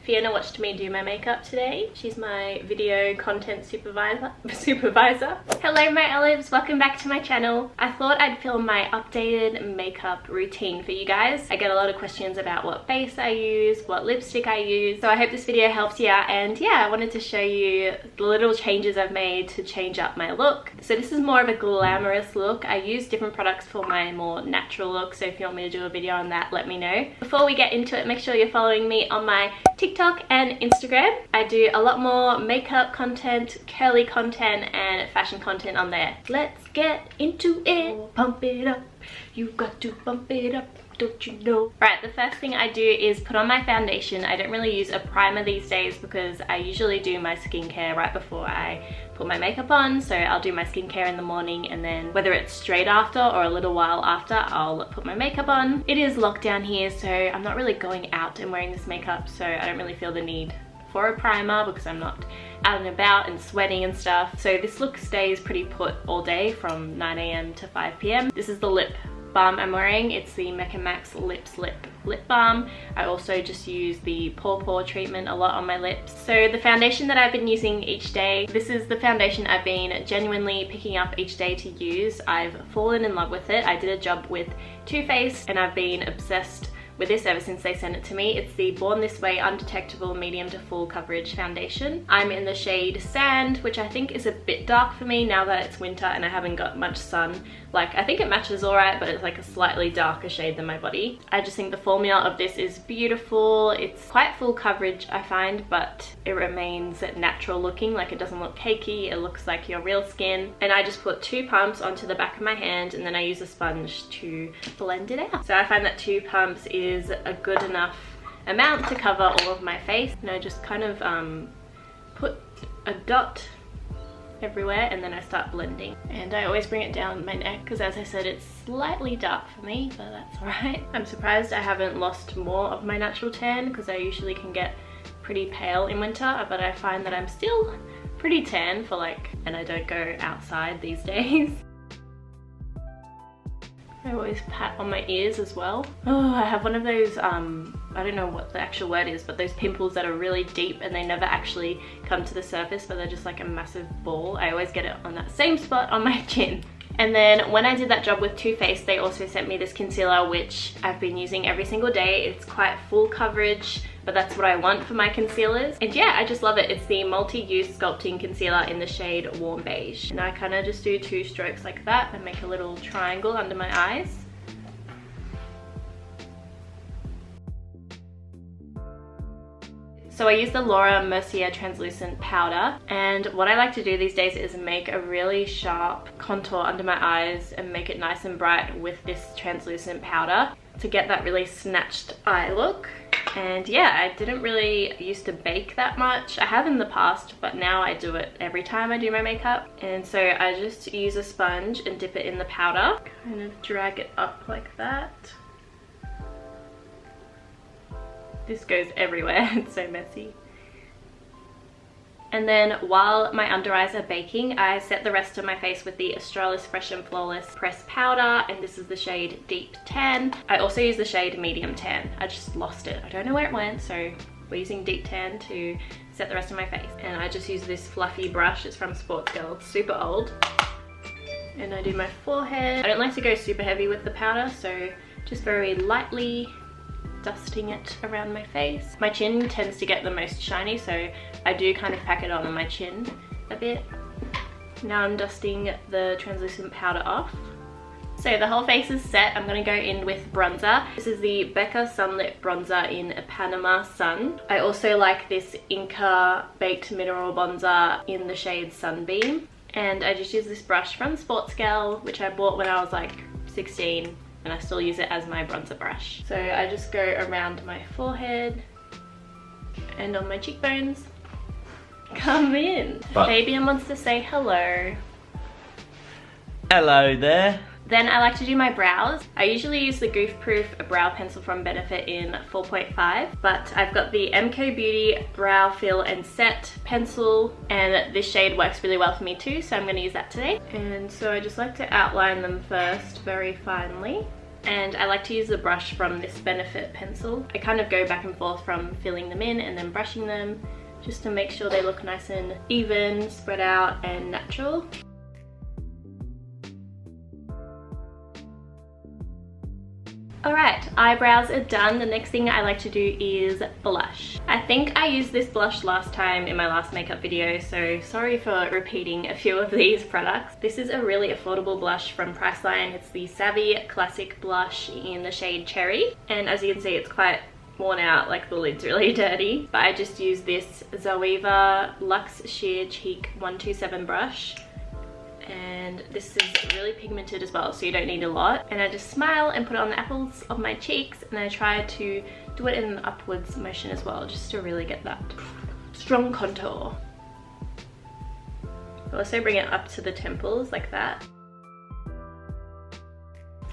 Fiona watched me do my makeup today. She's my video content supervisor. Hello my olives, welcome back to my channel. I thought I'd film my updated makeup routine for you guys. I get a lot of questions about what base I use, what lipstick I use, so I hope this video helps you out. And yeah, I wanted to show you the little changes I've made to change up my look. So this is more of a glamorous look. I use different products for my more natural look, so if you want me to do a video on that, let me know. Before we get into it, make sure you're following me on my TikTok and Instagram. I do a lot more makeup content, curly content and fashion content on there. Let's get into it. Pump it up, you got to bump it up, don't you know? Right, the first thing I do is put on my foundation. I don't really use a primer these days because I usually do my skincare right before I put my makeup on. So I'll do my skincare in the morning, and then whether it's straight after or a little while after, I'll put my makeup on. It is lockdown here, so I'm not really going out and wearing this makeup, so I don't really feel the need for a primer because I'm not out and about and sweating and stuff. So this look stays pretty put all day from 9 AM to 5 PM. This is the lip balm I'm wearing. It's the Mecca Max Lips Lip Balm. I also just use the pore treatment a lot on my lips. So the foundation that I've been using each day, this is the foundation I've been genuinely picking up each day to use. I've fallen in love with it. I did a job with Too Faced and I've been obsessed with this ever since they sent it to me. It's the Born This Way Undetectable Medium to Full Coverage Foundation. I'm in the shade Sand, which I think is a bit dark for me now that it's winter and I haven't got much sun. Like, I think it matches alright, but it's like a slightly darker shade than my body. I just think the formula of this is beautiful. It's quite full coverage, I find, but it remains natural looking. Like, it doesn't look cakey, it looks like your real skin. And I just put 2 pumps onto the back of my hand and then I use a sponge to blend it out. So I find that 2 pumps is a good enough amount to cover all of my face. And I just kind of put a dot everywhere and then I start blending. And I always bring it down my neck because, as I said, it's slightly dark for me, but that's alright. I'm surprised I haven't lost more of my natural tan because I usually can get pretty pale in winter, but I find that I'm still pretty tan for like, and I don't go outside these days. I always pat on my ears as well. Oh, I have one of those, I don't know what the actual word is, but those pimples that are really deep and they never actually come to the surface, but they're just like a massive ball. I always get it on that same spot on my chin. And then when I did that job with Too Faced, they also sent me this concealer, which I've been using every single day. It's quite full coverage, but that's what I want for my concealers. And yeah, I just love it. It's the multi-use sculpting concealer in the shade Warm Beige. And I kind of just do 2 strokes like that and make a little triangle under my eyes. So I use the Laura Mercier translucent powder, and what I like to do these days is make a really sharp contour under my eyes and make it nice and bright with this translucent powder to get that really snatched eye look. And yeah, I didn't really used to bake that much. I have in the past, but now I do it every time I do my makeup. And so I just use a sponge and dip it in the powder, kind of drag it up like that. This goes everywhere, it's so messy. And then while my under eyes are baking, I set the rest of my face with the Australis Fresh and Flawless Pressed Powder, and this is the shade Deep Tan. I also use the shade Medium Tan. I just lost it. I don't know where it went, so we're using Deep Tan to set the rest of my face. And I just use this fluffy brush. It's from Sports Girl. It's super old. And I do my forehead. I don't like to go super heavy with the powder, so just very lightly dusting it around my face. My chin tends to get the most shiny, so I do kind of pack it on my chin a bit. Now I'm dusting the translucent powder off. So the whole face is set. I'm going to go in with bronzer. This is the Becca Sunlit Bronzer in Panama Sun. I also like this Inca Baked Mineral Bronzer in the shade Sunbeam. And I just use this brush from Sports Girl, which I bought when I was like 16. And I still use it as my bronzer brush. So I just go around my forehead and on my cheekbones. Come in. Fabian wants to say hello. Hello there. Then I like to do my brows. I usually use the Goof Proof brow pencil from Benefit in 4.5, but I've got the MK Beauty Brow Fill and Set pencil, and this shade works really well for me too, so I'm going to use that today. And so I just like to outline them first very finely. And I like to use the brush from this Benefit pencil. I kind of go back and forth from filling them in and then brushing them just to make sure they look nice and even, spread out and natural. Alright, eyebrows are done. The next thing I like to do is blush. I think I used this blush last time in my last makeup video, so sorry for repeating a few of these products. This is a really affordable blush from Priceline. It's the Savvy Classic Blush in the shade Cherry. And as you can see, it's quite worn out, like the lid's really dirty. But I just use this Zoeva Luxe Sheer Cheek 127 brush. And this is really pigmented as well, so you don't need a lot. And I just smile and put it on the apples of my cheeks, and I try to do it in an upwards motion as well, just to really get that strong contour. I'll also bring it up to the temples like that.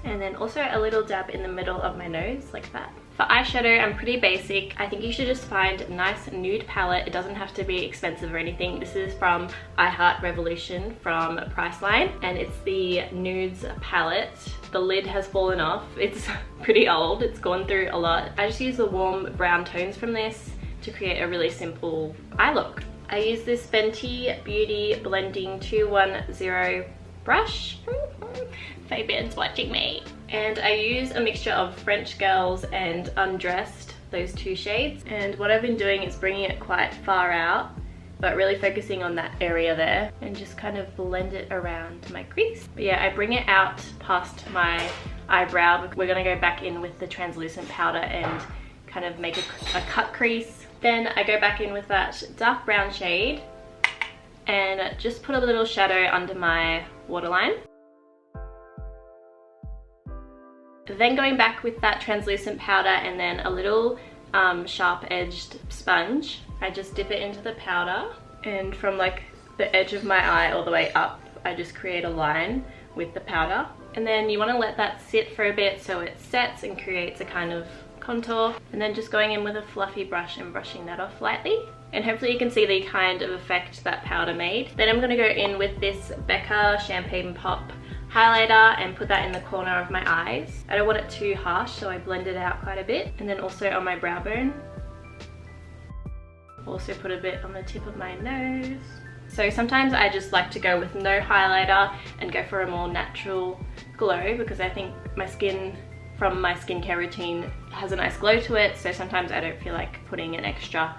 And then also a little dab in the middle of my nose like that. For eyeshadow, I'm pretty basic. I think you should just find a nice nude palette. It doesn't have to be expensive or anything. This is from I Heart Revolution from Priceline, and it's the nudes palette. The lid has fallen off. It's pretty old. It's gone through a lot. I just use the warm brown tones from this to create a really simple eye look. I use this Fenty Beauty Blending 210 brush. Fabian's watching me. And I use a mixture of French Girls and Undressed, those two shades. And what I've been doing is bringing it quite far out, but really focusing on that area there, and just kind of blend it around my crease. But yeah, I bring it out past my eyebrow. We're gonna go back in with the translucent powder and kind of make a cut crease. Then I go back in with that dark brown shade and just put a little shadow under my waterline. Then going back with that translucent powder and then a little sharp edged sponge, I just dip it into the powder, and from like the edge of my eye all the way up, I just create a line with the powder. And then you want to let that sit for a bit so it sets and creates a kind of contour, and then just going in with a fluffy brush and brushing that off lightly. And hopefully you can see the kind of effect that powder made. Then I'm going to go in with this Becca Champagne Pop highlighter and put that in the corner of my eyes. I don't want it too harsh, so I blend it out quite a bit. And then also on my brow bone. Also put a bit on the tip of my nose. So sometimes I just like to go with no highlighter and go for a more natural glow, because I think my skin from my skincare routine has a nice glow to it, so sometimes I don't feel like putting an extra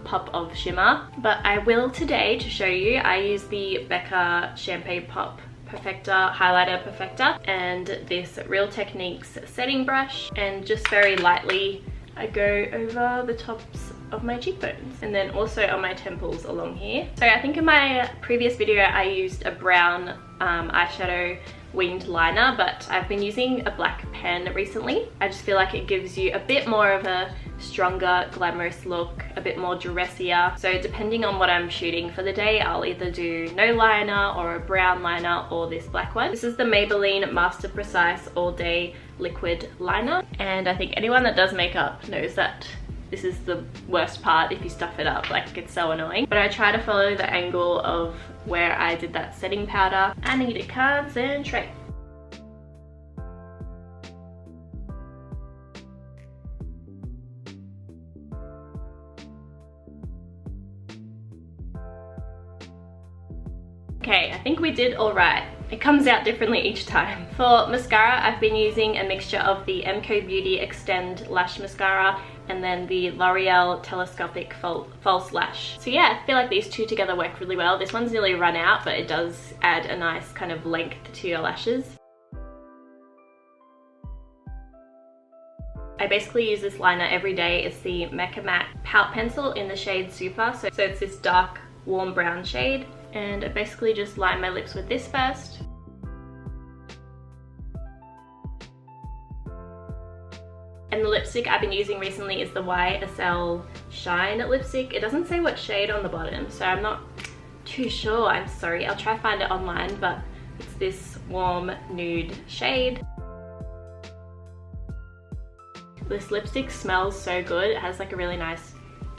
pop of shimmer. But I will today to show you. I use the Becca Champagne Pop highlighter perfector and this Real Techniques setting brush, and just very lightly I go over the tops of my cheekbones and then also on my temples along here. So I think in my previous video I used a brown eyeshadow winged liner, but I've been using a black pen recently. I just feel like it gives you a bit more of a stronger, glamorous look, a bit more dressier. So depending on what I'm shooting for the day, I'll either do no liner or a brown liner or this black one. This is the Maybelline Master Precise All Day Liquid Liner, and I think anyone that does makeup knows that this is the worst part if you stuff it up. Like, it's so annoying. But I try to follow the angle of where I did that setting powder. I need to concentrate. Okay, I think we did all right. It comes out differently each time. For mascara, I've been using a mixture of the MCO Beauty Extend Lash Mascara and then the L'Oreal Telescopic False Lash. So yeah, I feel like these two together work really well. This one's nearly run out, but it does add a nice kind of length to your lashes. I basically use this liner every day. It's the Mecca Matte Pout Pencil in the shade Super. So it's this dark, warm brown shade. And I basically just line my lips with this first. And the lipstick I've been using recently is the YSL Shine lipstick. It doesn't say what shade on the bottom, so I'm not too sure. I'm sorry. I'll try to find it online, but it's this warm nude shade. This lipstick smells so good. It has like a really nice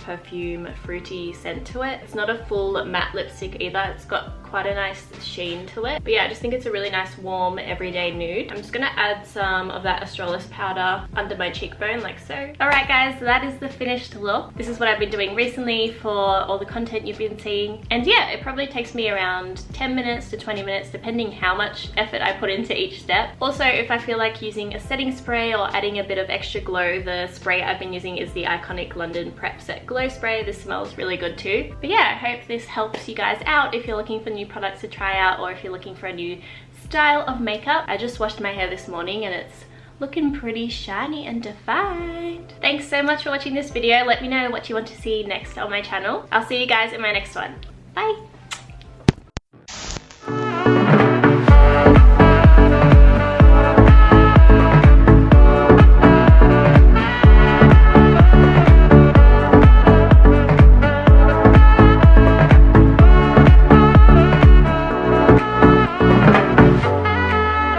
perfume fruity scent to it. It's not a full matte lipstick either. It's got quite a nice sheen to it. But yeah, I just think it's a really nice warm everyday nude. I'm just gonna add some of that Astralis powder under my cheekbone like so. Alright guys, so that is the finished look. This is what I've been doing recently for all the content you've been seeing. And yeah, it probably takes me around 10 minutes to 20 minutes depending how much effort I put into each step. Also, if I feel like using a setting spray or adding a bit of extra glow, the spray I've been using is the iconic London Prep Set Glow Spray. This smells really good too. But yeah, I hope this helps you guys out if you're looking for new products to try out or if you're looking for a new style of makeup. I just washed my hair this morning and it's looking pretty shiny and defined. Thanks so much for watching this video. Let me know what you want to see next on my channel. I'll see you guys in my next one. Bye!